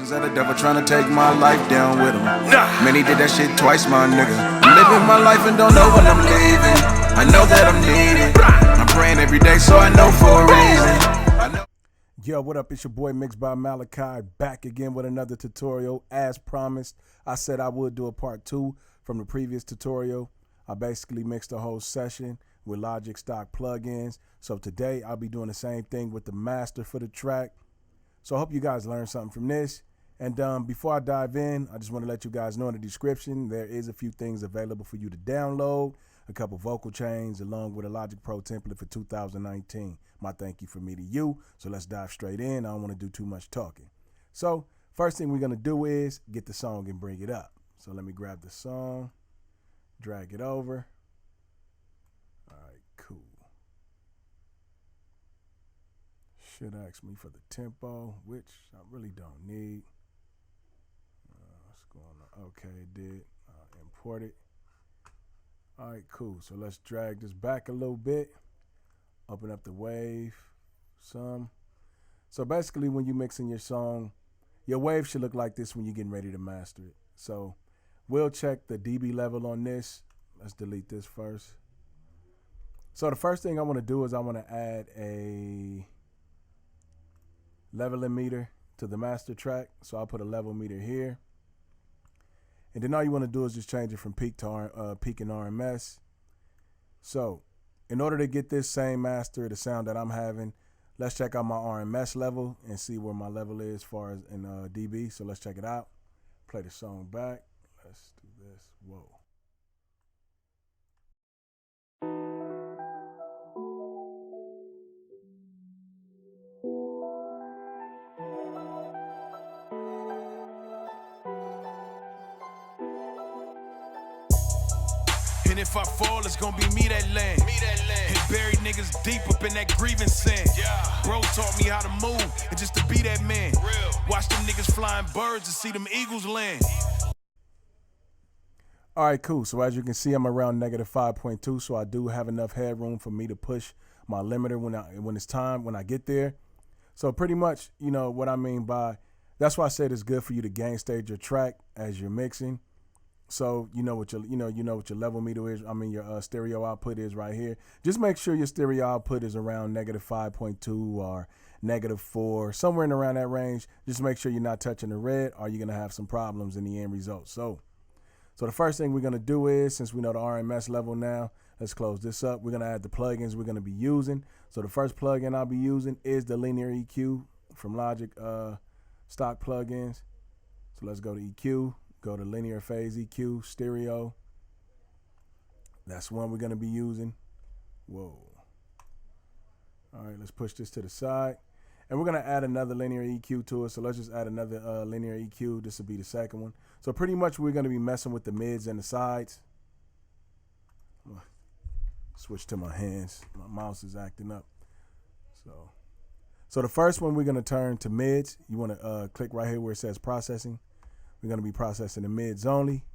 Blessings of the devil trying to take my life down with him. Many did that shit twice, my nigga. I'm living my life and don't know when I'm leaving. I know that I'm needed. I'm praying every day, so I know for a reason. Yo, what up? It's your boy Mixed by Malachi, back again with another tutorial. As promised, I said I would do a part 2 from the previous tutorial. I basically mixed the whole session with Logic stock plugins. So today I'll be doing the same thing with the master for the track. So I hope you guys learned something from this. And before I dive in, I just want to let you guys know in the description, there is a few things available for you to download. A couple vocal chains along with a Logic Pro template for 2019. My thank you for me to you. So let's dive straight in. I don't want to do too much talking. So first thing we're going to do is get the song and bring it up. So let me grab the song, drag it over. All right, cool. Should ask me for the tempo, which I really don't need. What's going on? Okay, it did. Import it. All right, cool. So let's drag this back a little bit. Open up the wave some. So basically when you're mixing your song, your wave should look like this when you're getting ready to master it. So we'll check the dB level on this. Let's delete this first. So the first thing I want to do is I want to add a leveling meter to the master track. So I'll put a level meter here. And then all you want to do is just change it from peak to peak and RMS. So in order to get this same master, the sound that I'm having, let's check out my RMS level and see where my level is as far as in dB. So let's check it out. Play the song back. Let's do this. Whoa. And if I fall, it's gonna be me that land. And buried niggas deep up in that grieving sand. Bro taught me how to move and just to be that man. Watch them niggas flying birds and see them eagles land. All right, cool. So as you can see, I'm around -5.2, so I do have enough headroom for me to push my limiter when it's time, when I get there. So pretty much, you know what I mean by, that's why I said it's good for you to gain stage your track as you're mixing. So you know what your what your level meter is. I mean your stereo output is right here. Just make sure your stereo output is around -5.2 or -4, somewhere in around that range. Just make sure you're not touching the red, or you're gonna have some problems in the end result. So the first thing we're gonna do is, since we know the RMS level now, let's close this up. We're gonna add the plugins we're gonna be using. So the first plugin I'll be using is the linear EQ from Logic stock plugins. So let's go to EQ. Go to linear phase EQ, stereo. That's one we're gonna be using. Whoa. All right, let's push this to the side. And we're gonna add another linear EQ to it. So let's just add another linear EQ. This will be the second one. So pretty much we're gonna be messing with the mids and the sides. Switch to my hands. My mouse is acting up. So the first one we're gonna turn to mids. You wanna click right here where it says processing. We're going to be processing the mids only.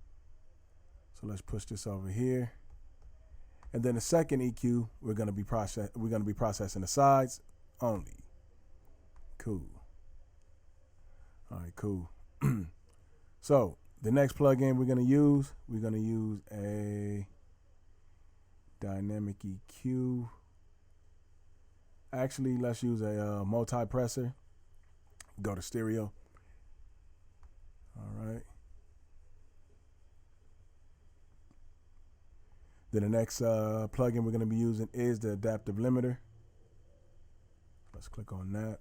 So let's push this over here. And then the second EQ, we're going to be processing the sides only. Cool. All right, cool. So the next plugin we're going to use a dynamic EQ. Actually, let's use a multi-pressor. Go to stereo. All right. Then the next plugin we're going to be using is the adaptive limiter. Let's click on that.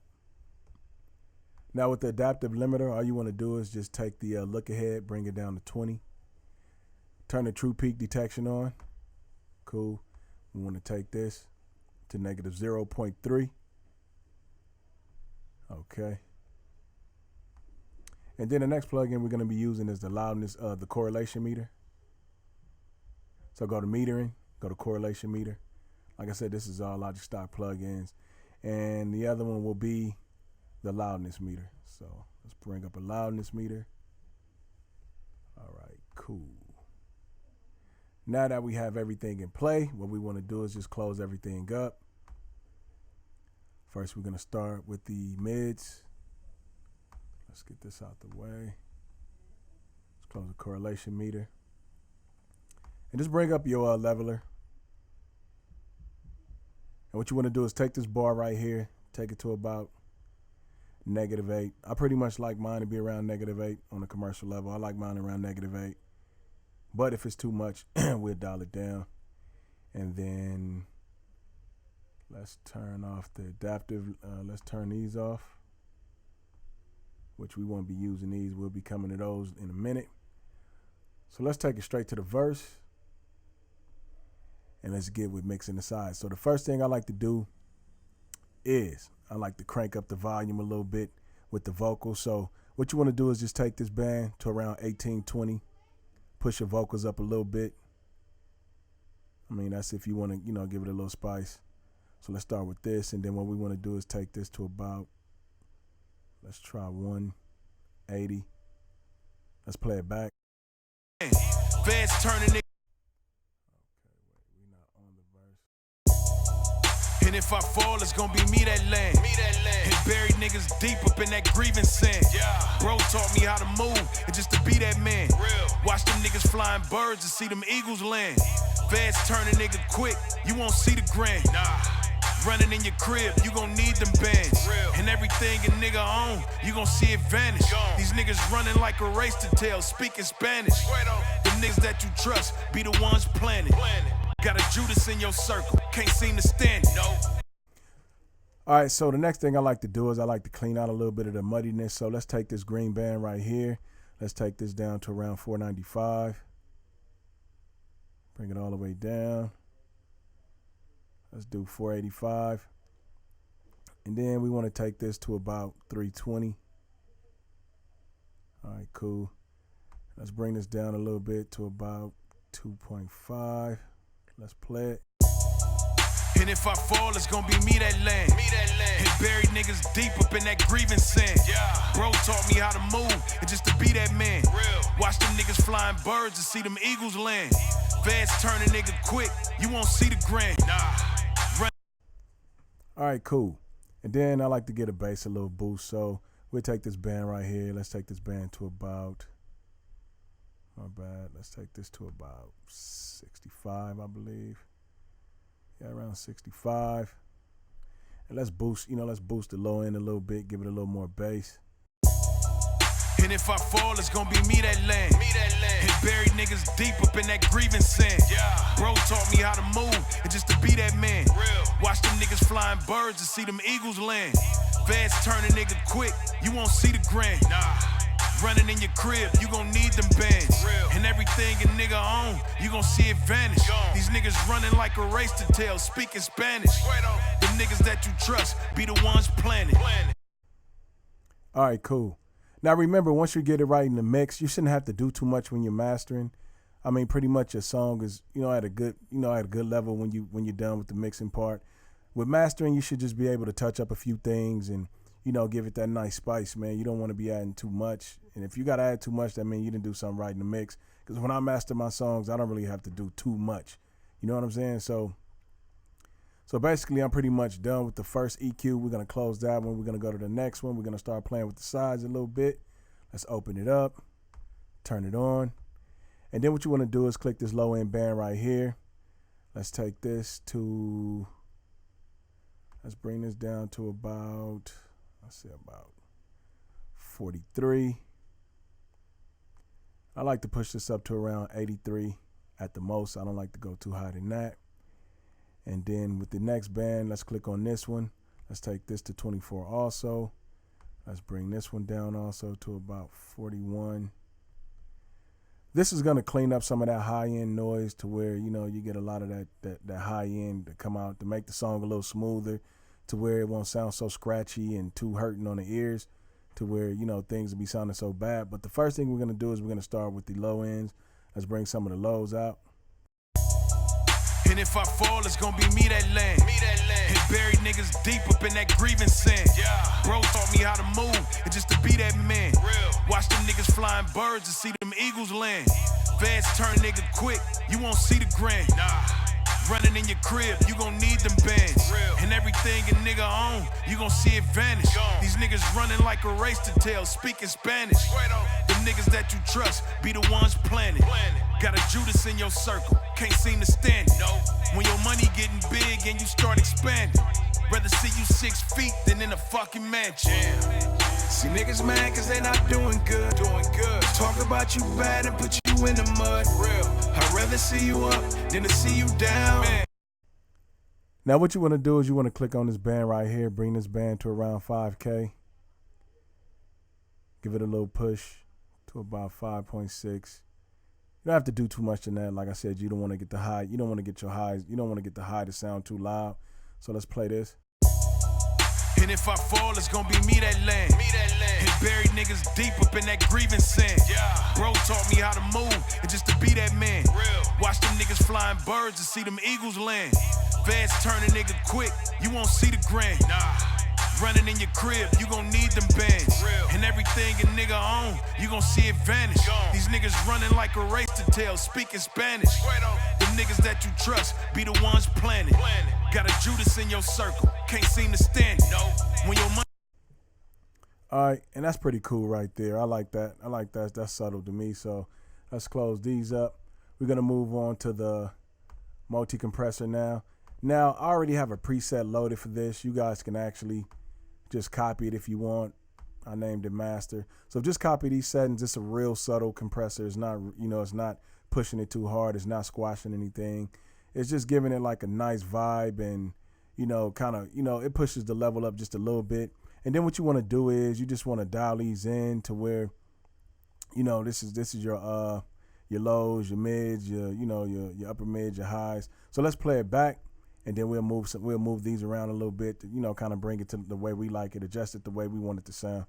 Now with the adaptive limiter, all you want to do is just take the look ahead, bring it down to 20. Turn the true peak detection on. Cool. We want to take this to -0.3. Okay. And then the next plugin we're going to be using is the loudness, the correlation meter. So go to metering, go to correlation meter. Like I said, this is all Logic stock plugins. And the other one will be the loudness meter. So let's bring up a loudness meter. All right, cool. Now that we have everything in play, what we want to do is just close everything up. First, we're going to start with the mids. Let's get this out the way. Let's close the correlation meter. And just bring up your leveler. And what you want to do is take this bar right here, take it to about -8. I pretty much like mine to be around -8 on the commercial level. I like mine around -8. But if it's too much, we'll dial it down. And then let's turn off the adaptive. Let's turn these off, which we won't be using these. We'll be coming to those in a minute. So let's take it straight to the verse. And let's get with mixing the sides. So the first thing I like to do is I like to crank up the volume a little bit with the vocals. So what you want to do is just take this band to around 18, 20. Push your vocals up a little bit. I mean, that's if you want to, give it a little spice. So let's start with this. And then what we want to do is take this to about, let's try 180. Let's play it back. Feds turning it. And if I fall, it's gonna be me that land. And buried niggas deep up in that grievance sand. Bro taught me how to move and just to be that man. Watch them niggas flying birds and see them eagles land. Feds turn a nigga quick, you won't see the grand. Running in your crib, you gon' need them bands. And everything a nigga own, you gon' see it vanish. These niggas running like a race to tell, speaking Spanish. The niggas that you trust be the ones planning. Got a Judas in your circle, can't seem to stand it. All right, so the next thing I like to do is I like to clean out a little bit of the muddiness. So let's take this green band right here. Let's take this down to around 495. Bring it all the way down. Let's do 485. And then we want to take this to about 320. All right, cool. Let's bring this down a little bit to about 2.5. Let's play it. And if I fall, it's gonna be me that land. And buried niggas deep up in that grievance sand. Bro taught me how to move and just to be that man. Watch them niggas flying birds and see them eagles land. Feds turn a nigga quick, you won't see the grand. All right, cool. And then I like to get a bass a little boost. So we'll take this band right here. Let's take this band to about, my bad. Let's take this to about 65, I believe. Yeah, around 65. And let's boost, let's boost the low end a little bit, give it a little more bass. And if I fall, it's gonna be me that land. And buried niggas deep up in that grievance sand. Bro taught me how to move and just to be that man. Watch them niggas flying birds and see them eagles land. Feds turn a nigga quick, you won't see the grand. Running in your crib, you gon' need them bands. And everything a nigga own, you gon' see it vanish. These niggas running like a race to tell, speaking Spanish. The niggas that you trust be the ones planning. All right, cool. Now remember, once you get it right in the mix, you shouldn't have to do too much when you're mastering. I mean, pretty much your song is, at a good, at a good level when you're done with the mixing part. With mastering, you should just be able to touch up a few things and, give it that nice spice, man. You don't want to be adding too much. And if you got to add too much, that means you didn't do something right in the mix. Because when I master my songs, I don't really have to do too much. You know what I'm saying? So basically, I'm pretty much done with the first EQ. We're going to close that one. We're going to go to the next one. We're going to start playing with the sides a little bit. Let's open it up, turn it on. And then what you want to do is click this low end band right here. Let's take this to, let's bring this down to about, about 43. I like to push this up to around 83 at the most. I don't like to go too high than that. And then with the next band, let's click on this one. Let's take this to 24 also. Let's bring this one down also to about 41. This is gonna clean up some of that high end noise to where, you get a lot of that high end to come out to make the song a little smoother, to where it won't sound so scratchy and too hurting on the ears, to where, things will be sounding so bad. But the first thing we're gonna do is we're gonna start with the low ends. Let's bring some of the lows out. And if I fall, it's gonna be me that land. And buried niggas deep up in that grievance sand. Bro taught me how to move and just to be that man. Watch them niggas flying birds and see them eagles land. Feds turn a nigga quick, you won't see the grand. Running in your crib, you gon' need them bands. And everything a nigga own, you gon' see it vanish. These niggas running like a race to tell, speaking Spanish. The niggas that you trust be the ones planning. Got a Judas in your circle, can't seem to stand it. When your money getting big and you start expanding, rather see you 6 feet than in a fucking mansion. See niggas mad cause they not doing good. Talk about you bad and put you in the mud. I'd rather see you up than to see you down. Now what you want to do is you want to click on this band right here, bring this band to around 5K. Give it a little push to about 5.6. You don't have to do too much in that. Like I said, you don't want to get the high. You don't want to get your highs. You don't want to get the high to sound too loud. So let's play this. And if I fall, it's gonna be me that land. And buried niggas deep up in that grieving sand. Bro taught me how to move and just to be that man. Watch them niggas flying birds and see them eagles land. Feds turn a nigga quick, you won't see the grand. Running in your crib, you gon' need them bands. And everything a nigga own, you gon' see it vanish. These niggas running like a race to tell, speaking Spanish. The niggas that you trust be the ones planning. Got a Judas in your circle, can't seem to stand it. When your money. All right, and that's pretty cool right there. I like that. That's subtle to me. So let's close these up. We're gonna move on to the multi-compressor now. Now I already have a preset loaded for this. You guys can actually just copy it if you want. I named it master. So just copy these settings. It's a real subtle compressor. It's not, it's not pushing it too hard. It's not squashing anything. It's just giving it like a nice vibe and, kind of, it pushes the level up just a little bit. And then what you want to do is you just want to dial these in to where, this is your lows, your mids, your upper mids, your highs. So let's play it back. And then we'll move these around a little bit to, kind of bring it to the way we like it, adjust it the way we want it to sound.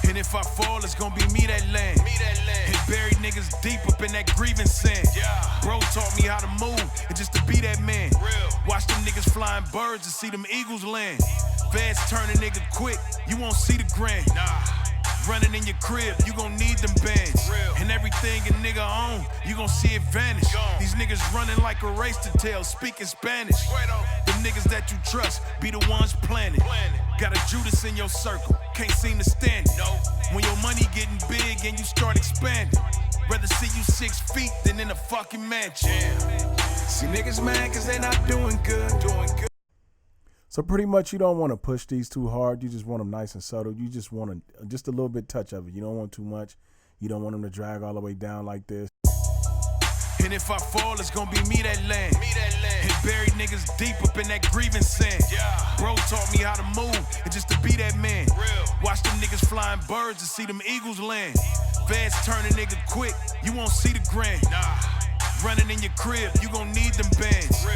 And if I fall, it's gonna be me that land. And buried niggas deep up in that grieving sand. Bro taught me how to move and just to be that man. Watch them niggas flying birds and see them eagles land. Feds turn a nigga quick, you won't see the grand. Running in your crib, you gon' need them bands. And everything a nigga own, you gon' see it vanish. These niggas running like a race to tell, speaking Spanish. The niggas that you trust be the ones planning. Got a Judas in your circle, can't seem to stand it. When your money getting big and you start expanding, rather see you 6 feet than in a fucking mansion. See niggas mad cause they not doing good. So pretty much you don't want to push these too hard. You just want them nice and subtle. You just want just a little bit touch of it. You don't want too much. You don't want them to drag all the way down like this. And if I fall, it's gonna be me that land. And buried niggas deep up in that grieving sand. Bro taught me how to move and just to be that man. Watch them niggas flying birds and see them eagles land. Feds turn a nigga quick, you won't see the grand. Running in your crib, you gon' need them bands.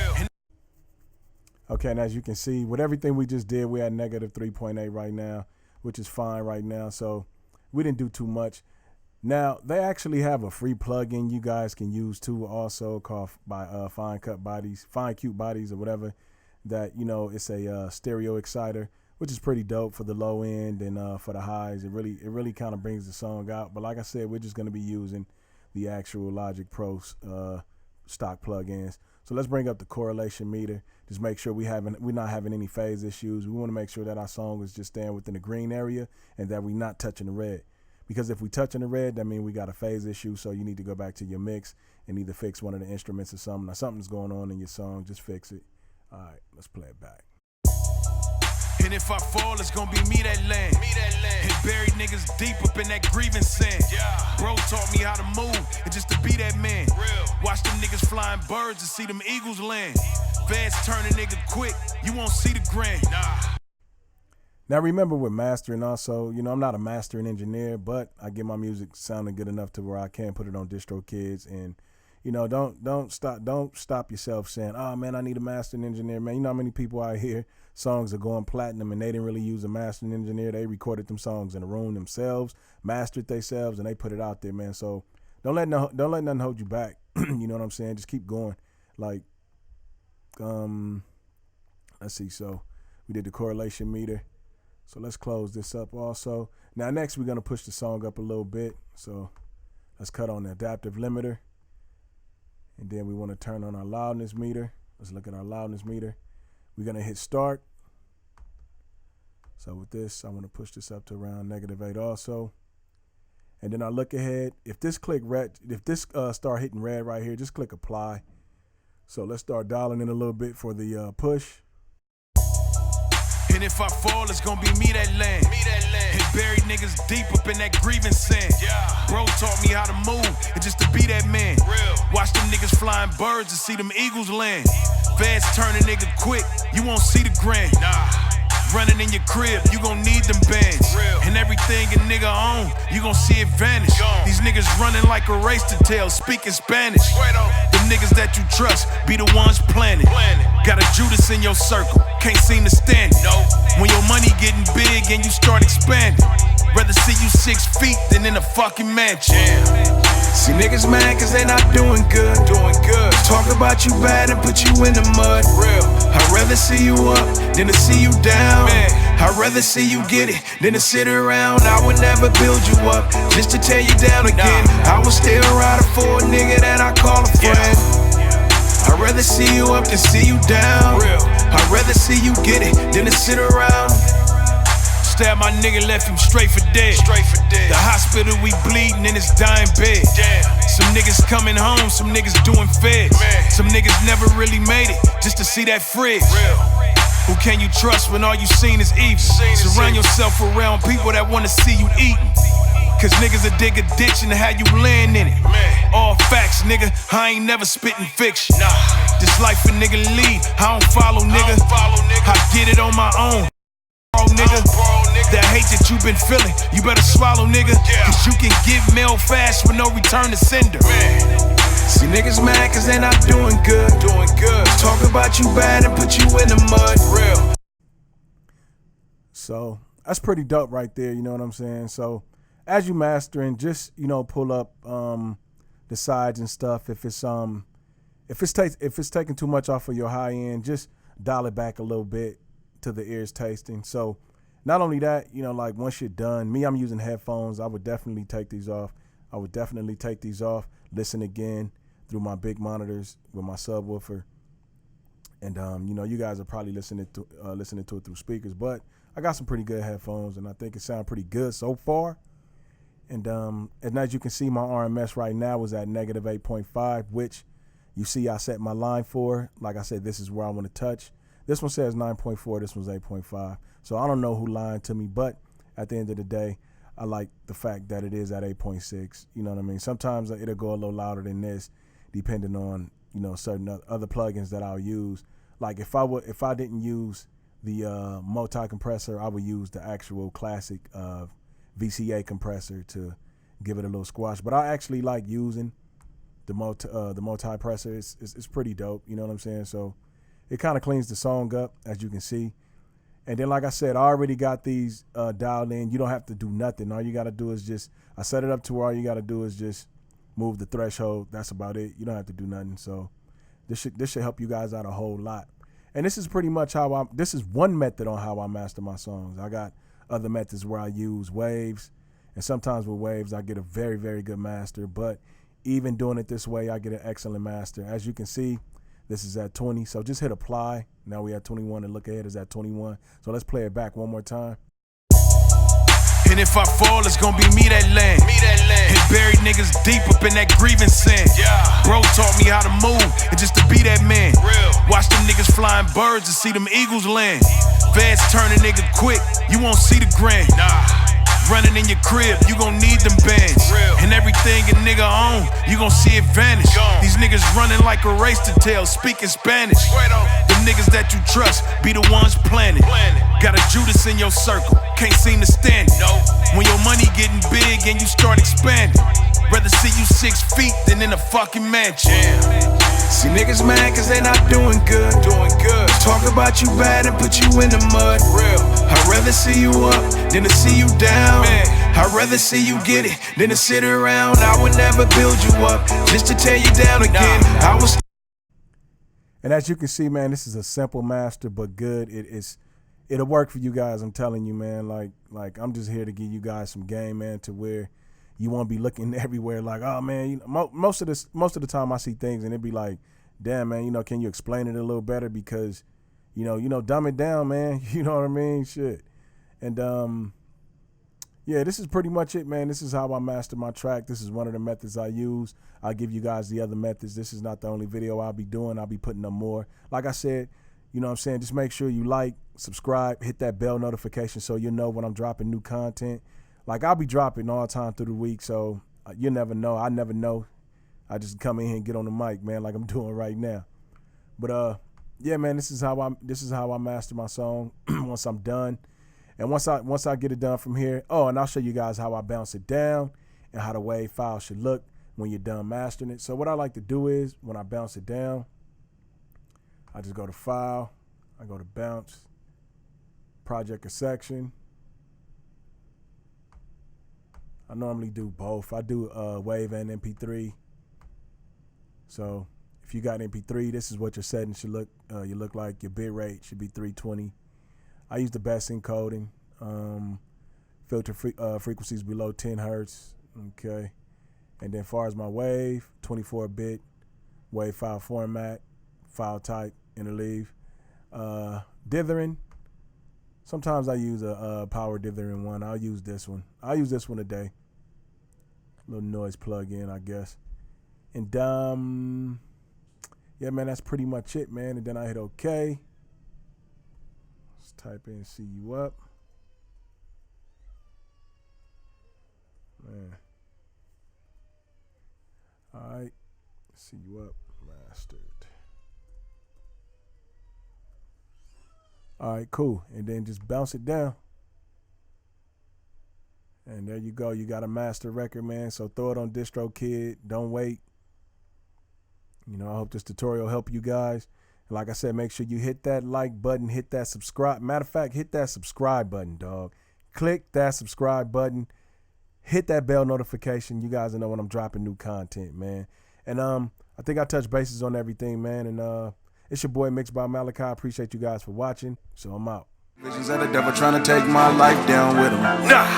Okay, and as you can see, with everything we just did, we're at negative 3.8 right now, which is fine right now. So we didn't do too much. Now, they actually have a free plugin you guys can use too, also called by Fine Cute Bodies or whatever. That, it's a stereo exciter, which is pretty dope for the low end and for the highs. It really kind of brings the song out. But like I said, we're just going to be using the actual Logic Pro stock plugins. So let's bring up the correlation meter. Just make sure we're not having any phase issues. We want to make sure that our song is just staying within the green area and that we're not touching the red. Because if we touching the red, that means we got a phase issue. So you need to go back to your mix and either fix one of the instruments or something. Or something's going on in your song, just fix it. All right, let's play it back. And if I fall, it's gonna be me that land. And buried niggas deep up in that grieving sand. Bro taught me how to move and just to be that man. Watch them niggas flying birds and see them eagles land. Feds turn a nigga quick, you won't see the grand. Now remember with mastering also, I'm not a mastering engineer, but I get my music sounding good enough to where I can put it on DistroKids and don't stop yourself saying, oh man, I need a mastering engineer, man. You know how many people out here songs are going platinum and they didn't really use a mastering engineer. They recorded them songs in a room themselves, mastered themselves, and they put it out there, man. So don't let nothing hold you back. You know what I'm saying? Just keep going. Like, let's see. So we did the correlation meter. So let's close this up also. Now next we're gonna push the song up a little bit. So let's cut on the adaptive limiter. And then we want to turn on our loudness meter. Let's look at our loudness meter. We're going to hit start. So with this, I want to push this up to around -8 also. And then I look ahead. If this click red, if this start hitting red right here, just click apply. So let's start dialing in a little bit for the push. And if I fall, it's gonna be me that land. And buried niggas deep up in that grievance sand. Bro taught me how to move and just to be that man. Watch them niggas flying birds and see them eagles land. Feds turn a nigga quick, you won't see the grand. Running in your crib, you gon' need them bands. And everything a nigga own, you gon' see it vanish. These niggas running like a race to tell, speaking Spanish. The niggas that you trust be the ones planning. Got a Judas in your circle, can't seem to stand it. When your money getting big and you start expanding, rather see you 6 feet than in a fucking mansion. See niggas mad cause they not doing good. Talk about you bad and put you in the mud. I'd rather see you up than to see you down. I'd rather see you get it than to sit around. I would never build you up just to tear you down again. I would still ride for a nigga that I call a friend. I'd rather see you up than see you down. I'd rather see you get it than to sit around. Stab my nigga, left him straight for dead. The hospital, we bleeding in his dying bed. Some niggas coming home, some niggas doing feds. Some niggas never really made it just to see that fridge. Who can you trust when all you seen is evil? Surround yourself around people that wanna see you eating. Cause niggas will dig a ditch and have you land in it. All facts, nigga, I ain't never spitting fiction. This life a nigga lead, I don't follow, nigga. I get it on my own. Nigga, that hate that you been feeling, you better swallow, nigga. Cause you can get mail fast with no return to sender. See niggas mad cause they not doing good. Talk about you bad and put you in the mud. So that's pretty dope right there, you know what I'm saying? So as you mastering, just, you know, pull up the sides and stuff. If it's taking too much off of your high end, just dial it back a little bit to the ears tasting. So not only that, you know, like once you're done, I'm using headphones. I would definitely take these off. Listen again through my big monitors with my subwoofer. And you know, you guys are probably listening to it through speakers, but I got some pretty good headphones and I think it sounds pretty good so far. And as you can see, my RMS right now is at -8.5, which you see I set my line for. Like I said, this is where I want to touch. This one says 9.4, this one's 8.5. So I don't know who lied to me, but at the end of the day, I like the fact that it is at 8.6. You know what I mean? Sometimes it'll go a little louder than this, depending on, you know, certain other plugins that I'll use. Like if I didn't use the multi-compressor, I would use the actual classic VCA compressor to give it a little squash. But I actually like using the multi-compressor. It's pretty dope, you know what I'm saying? So it kind of cleans the song up, as you can see. And then, like I said, I already got these dialed in. You don't have to do nothing. All you got to do is I set it up to where all you got to do is just move the threshold. That's about it. You don't have to do nothing. So this should help you guys out a whole lot. And this is pretty much this is one method on how I master my songs. I got other methods where I use waves. And sometimes with waves, I get a very, very good master. But even doing it this way, I get an excellent master. As you can see, this is at 20, so just hit apply. Now we at 21, and look ahead is at 21. So let's play it back one more time. And if I fall, it's gonna be me that land. And buried niggas deep up in that grievance sand. Bro taught me how to move and just to be that man. Watch them niggas flying birds and see them eagles land. Feds turn a nigga quick, you won't see the grand. Running in your crib, you gon' need them bands. And everything a nigga own, you gon' see it vanish. These niggas running like a race to tell, speaking Spanish. The niggas that you trust be the ones planning. Got a Judas in your circle, can't seem to stand it. When your money getting big and you start expanding, rather see you 6 feet than in a fucking mansion. See niggas mad cause they not doing good. Talk about you bad and put you in the mud. I'd rather see you up than to see you down. I'd rather see you get it than to sit around. I would never build you up just to tear you down again. And as you can see, man, this is a simple master but good. It'll work for you guys. I'm telling you, man. Like I'm just here to give you guys some game, man, to where you won't be looking everywhere like, oh man, you know, most of the time I see things and it be like, damn man, you know, can you explain it a little better? Because, you know, dumb it down, man. You know what I mean? Shit. And yeah, this is pretty much it, man. This is how I master my track. This is one of the methods I use. I'll give you guys the other methods. This is not the only video I'll be doing. I'll be putting up more. Like I said, you know what I'm saying? Just make sure you like, subscribe, hit that bell notification so you know when I'm dropping new content. Like, I'll be dropping all the time through the week, so you never know. I never know. I just come in here and get on the mic, man, like I'm doing right now. But yeah, man, this is how I master my song once I'm done. And once I get it done from here, oh, and I'll show you guys how I bounce it down and how the wave file should look when you're done mastering it. So what I like to do is when I bounce it down, I just go to File, I go to Bounce, Project or Section. I normally do both. I do Wave and MP3. So if you got MP3, this is what your settings should look. You look like your bit rate should be 320. I use the best encoding. Filter frequencies below 10 hertz. Okay. And then as far as my wave, 24-bit wave file format, file type, interleave. Dithering. Sometimes I use a power dithering one. I'll use this one. I'll use this one today. Little noise plug-in, I guess. And yeah, man, that's pretty much it, man. And then I hit OK. Let's type in "see you up." Man. All right, "see you up" mastered. All right, cool. And then just bounce it down. And there you go. You got a master record, man. So throw it on DistroKid. Don't wait. You know, I hope this tutorial helped you guys. And like I said, make sure you hit that like button, hit that subscribe. Matter of fact, hit that subscribe button, dog. Click that subscribe button. Hit that bell notification. You guys will know when I'm dropping new content, man. And I think I touched bases on everything, man. And it's your boy Mixed by Malachi. I appreciate you guys for watching. So I'm out. Visions of the devil trying to take my life down with him.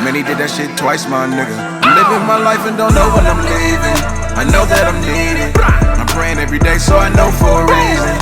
Many did that shit twice, my nigga. I'm living my life and don't know when I'm leaving. I know that I'm needed. I'm praying every day, so I know for a reason.